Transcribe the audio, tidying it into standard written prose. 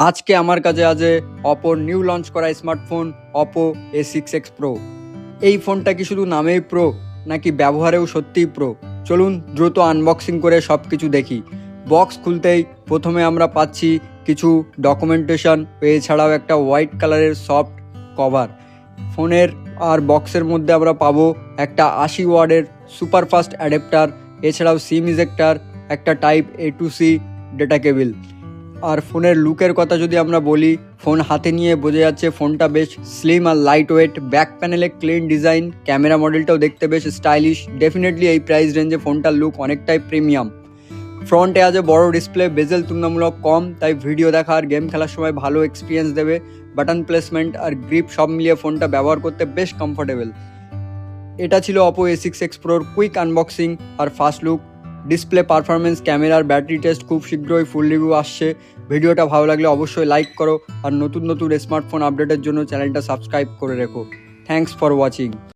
আজকে আমার কাছে আছে অপোর নিউ লঞ্চ করা স্মার্টফোন অপো A6X Pro। এই ফোনটা কি শুধু নামেই প্রো নাকি ব্যবহারেও সত্যিই প্রো? চলুন দ্রুত আনবক্সিং করে সব কিছু দেখি। বক্স খুলতেই প্রথমে আমরা পাচ্ছি কিছু ডকুমেন্টেশন, এছাড়াও একটা হোয়াইট কালারের সফট কভার। ফোনের আর বক্সের মধ্যে আমরা পাবো একটা 80 ওয়াটের সুপারফাস্ট অ্যাডাপ্টার, এছাড়াও সিম ইজেক্টার, একটা type A to C data cable. আর ফোনের লুকের কথা যদি আমরা বলি, ফোন হাতে নিয়ে বোঝা যাচ্ছে ফোনটা বেশ স্লিম আর লাইট ওয়েট। ব্যাক প্যানেলে ক্লিন ডিজাইন, ক্যামেরা মডেলটাও দেখতে বেশ স্টাইলিশ। ডেফিনেটলি এই প্রাইস রেঞ্জে ফোনটার লুক অনেকটাই প্রিমিয়াম। ফ্রন্টে আছে বড় ডিসপ্লে, বেজেল তুলনামূলক কম, তাই ভিডিও দেখা আর গেম খেলার সময় ভালো এক্সপিরিয়েন্স দেবে। বাটন প্লেসমেন্ট আর গ্রিপ সব মিলিয়ে ফোনটা ব্যবহার করতে বেশ কমফোর্টেবল। এটা ছিল অপো A6X Proর কুইক আনবক্সিং আর ফার্স্ট লুক। ডিসপ্লে পারফরমেন্স, ক্যামেরার ব্যাটারি টেস্ট খুব শীঘ্রই ফুল রিভিউ আসছে। ভিডিওটা ভালো লাগলে অবশ্যই লাইক করো আর নতুন নতুন স্মার্টফোন আপডেটের জন্য চ্যানেলটা সাবস্ক্রাইব করে রেখো। Thanks for watching.